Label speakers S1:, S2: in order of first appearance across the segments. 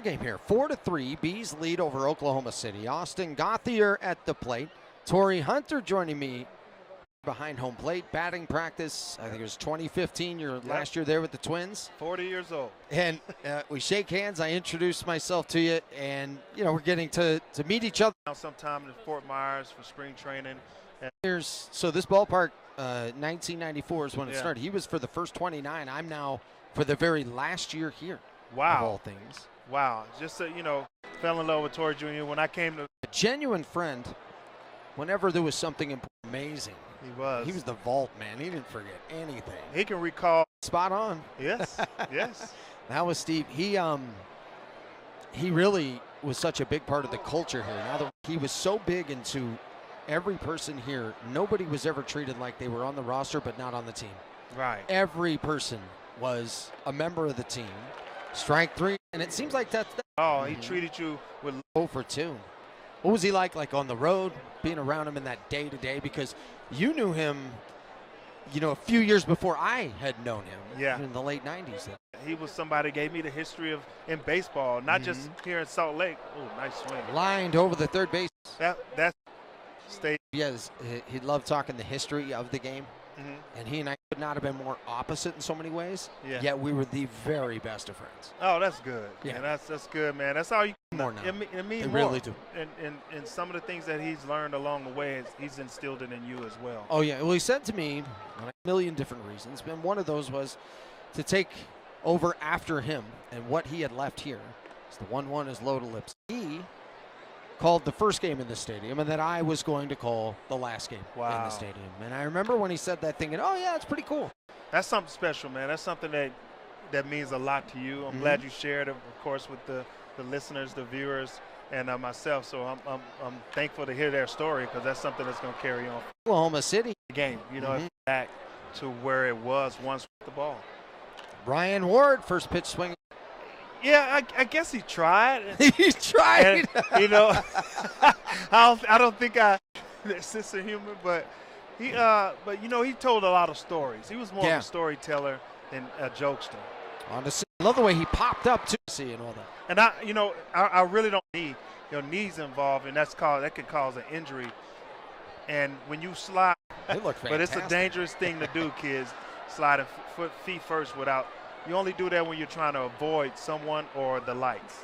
S1: game here. 4-3. Bees lead over Oklahoma City. Austin Gauthier at the plate. Torrey Hunter joining me behind home plate. Batting practice, I think it was 2015, your last year there with the Twins.
S2: 40 years old. And
S1: we shake hands. I introduce myself to you, and, you know, we're getting to meet each other.
S2: Sometime in Fort Myers for spring training.
S1: So this ballpark, 1994 is when it started. He was for the first 29. I'm now for the very last year here.
S2: Wow.
S1: Of all things.
S2: Wow. Just, you know, fell in love with Torrey Jr. when I came to.
S1: A genuine friend. Whenever there was something amazing.
S2: He was.
S1: He was the vault man. He didn't forget anything.
S2: He can recall.
S1: Spot on.
S2: Yes. Yes.
S1: That was Steve. He really was such a big part of the culture here. Now that he was so big into every person here, nobody was ever treated like they were on the roster but not on the team.
S2: Right.
S1: Every person was a member of the team. Strike three, and it seems like that's.
S2: Oh, he treated you with
S1: 0 for 2. What was he like on the road, being around him in that day-to-day? Because you knew him, you know, a few years before I had known him.
S2: Yeah.
S1: In the late 90s.
S2: He was somebody who gave me the history of in baseball, not just here in Salt Lake. Oh, nice swing.
S1: Lined over the third base.
S2: That's state.
S1: Yes, he loved talking the history of the game. And he and I could not have been more opposite in so many ways.
S2: Yeah.
S1: Yet we were the very best of friends.
S2: Oh, that's good.
S1: Yeah,
S2: that's good, man. That's all you
S1: more now.
S2: It means
S1: they
S2: more.
S1: Really do.
S2: And some of the things that he's learned along the way, he's instilled it in you as well.
S1: Oh yeah. Well, he said to me a million different reasons, and one of those was to take over after him and what he had left here. So the 1-1 is low to lips. He called the first game in the stadium, and that I was going to call the last game in the stadium. And I remember when he said that, thinking, oh yeah, it's pretty cool.
S2: That's something special, man. That's something that means a lot to you. I'm glad you shared it, of course, with the listeners, the viewers, and myself. So I'm thankful to hear their story, because that's something that's going to carry on.
S1: Oklahoma City
S2: Game, you know, back to where it was once with the ball.
S1: Ryan Ward, first pitch swing.
S2: Yeah, I guess he tried.
S1: He tried.
S2: And, you know, I don't think sense of humor, but but you know, he told a lot of stories. He was more of a storyteller than a jokester.
S1: I love the way he popped up to see and all that.
S2: And I really don't need your knees involved, and that could cause an injury. And when you slide,
S1: it looked fantastic.
S2: But it's a dangerous thing to do, kids. Sliding feet first without. You only do that when you're trying to avoid someone or the lights.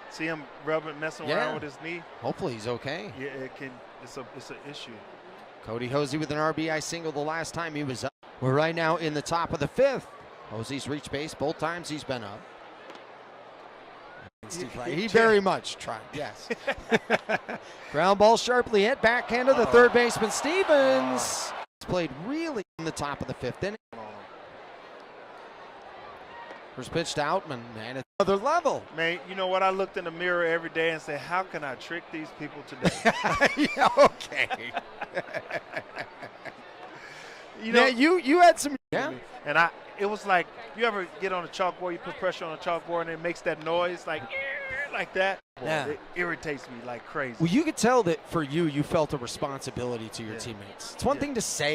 S2: See him messing around with his knee?
S1: Hopefully he's okay.
S2: Yeah, it's an issue.
S1: Cody Hosey with an RBI single the last time he was up. We're right now in the top of the 5th. Hosey's reached base both times he's been up. He very much tried, yes. Ground ball sharply hit, backhand of the third baseman Stevens. Played really in the top of the 5th inning. First pitch to Outman, man, it's another level.
S2: Man, you know what? I looked in the mirror every day and said, how can I trick these people today?
S1: Yeah, okay.
S2: You know,
S1: you had some. Yeah.
S2: And it was like, you ever get on a chalkboard, you put pressure on a chalkboard and it makes that noise like that?
S1: Yeah.
S2: It irritates me like crazy.
S1: Well, you could tell that for you felt a responsibility to your teammates. It's one thing to say